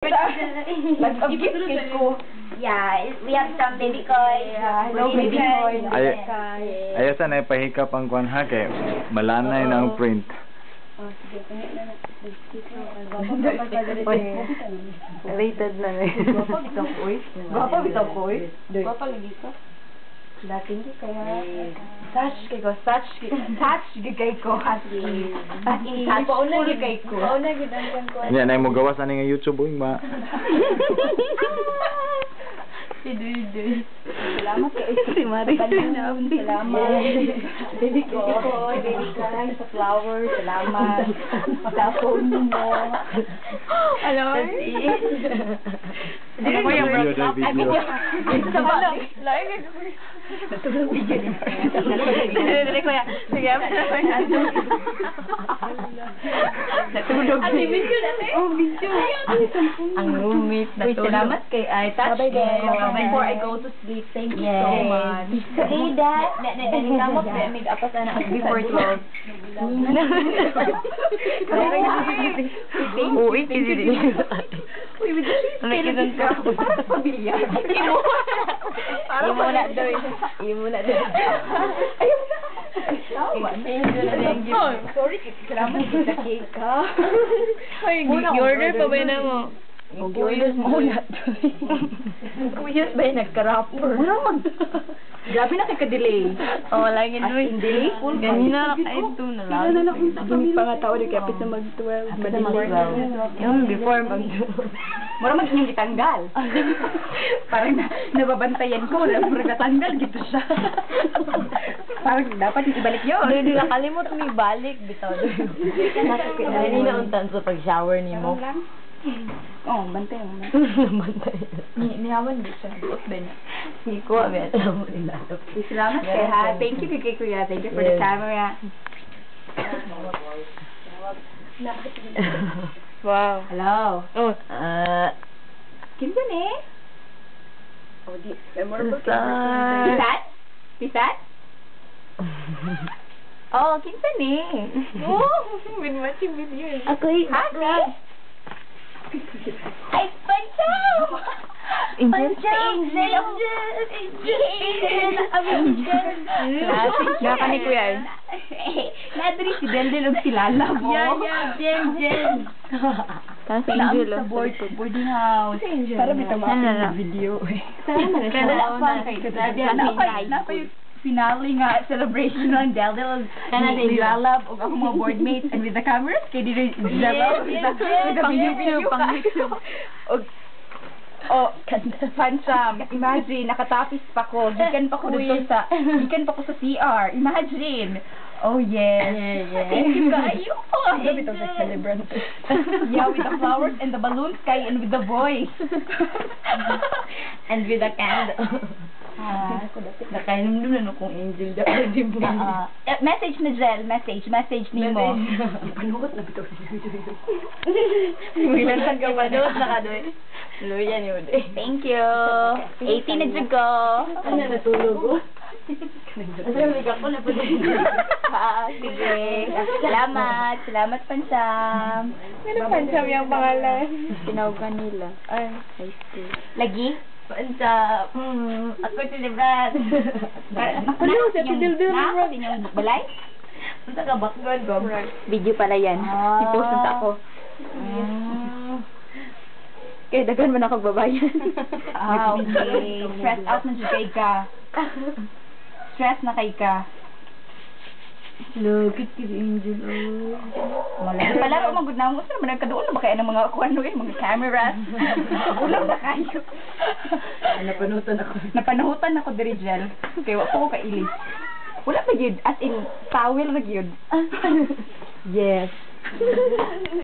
Nag-gift cake ko. Yeah, we have some baby toys. Hello, baby toys. Ayaw sana ipahikap ang kwan ha, kay malanay na ang print. Rated na eh. Gwapa bitaw ko eh. Gwapa lagi ka. Dating ko kaya. Touch kay ko. Kay ko. Pauna kay ko. Yan ay mo gawas ani nga YouTube uy ma. Salamat kay si Marie. Salamat. Baby ko, baby ko, sa flower, salamat. Sa phone mo. Hello. Ano ko yung video. Sa balong. Natulog video niya. Dali ko yan. Sige. Natulog. Ano yung video natin? Oh, video. Ang roommate. Salamat kay Touch. Before I go to sleep, thank you so much. Hey, Dad. Nangamot na make-up pa sana Before 12. Uy, kasi din. Uy, bilis ka. Pamilya. Imuna doy. Sorry, salamat sa cake ka. Ay, order pa ba na mo? Curious mo na doy. Curious ba yung nagka-rapper? Grabe na kay-delay. Oh, lagi doy. Delay? Ganina kahit 2 na lang. Hindi pa nga tao, di kapit na mag-12. Yung before mag-12. Mura mag-inyong itanggal. Parang nababantayan ko, nagatanggal gito siya. Parang dapat ibalik yun. Hindi nakalimot mo ibalik. Bitaw doy. Ganina untan sa pag-shower ni mo. Oh, bantay mo. Bantay. Nihawan di siya. Buot ba niya? Hindi ko, alam mo nila. Salamat kay ha. Thank you kay Kuya. Thank you for the camera. Wow. Hello. Oh. Kinsa ni? Oh, di. Memorable. Pisat? Pisat? Oh, kinsa ni? Oh, with matching video. Ako'y... Ha? Ay, Pancham! Pancham! Naka ni Kuya. Nadri si Deldel og si Lala mo. Jen. Tapos Angel sa boarding house. Para bitaw mga video. Napa yung finale nga celebration ng Deldel ni Lalab og ako mga boardmates and with the cameras kay dito Lalab with the video pang YouTube. Pancham, imagine, nakatapis pa ko. Gikan pa ko sa CR. Imagine. Oh, yes. Thank you, kayo. Sabi ito sa celebrant. Yeah, with the flowers and the balloons, kay, and with the voice. And with a candle. Nakainom na kung Angel daw. Message na Jel. Message ni mo. Panuot na bitaw siya. Bilang ka panuot na ka doon. Luya ni mo doon. Thank you. 18 na dyan ko. Ano natulog ko? Asalamat ako na po din. Sige. Salamat Pancham. Ano Pancham yung pangalan? Tinawagan nila. Ay, high school. Lagi? Pancham. Ako si Brad. Ako sa Tidildil. Yung balay? Punta ka background ko. Video pala yan. I-post na ako. Kaya dagan man ako babayan. Okay. Stress out na kay ka. Stress na kay ka. Look at you, Angel. Malaki pala ko magud na mo sa man kaduol na ba kay ng mga kuan mga cameras. Ulam na kayo. Napanahutan ako diri Jel. Kay wa ko kaili. Wala pa gyud as in towel ra gyud. Yes.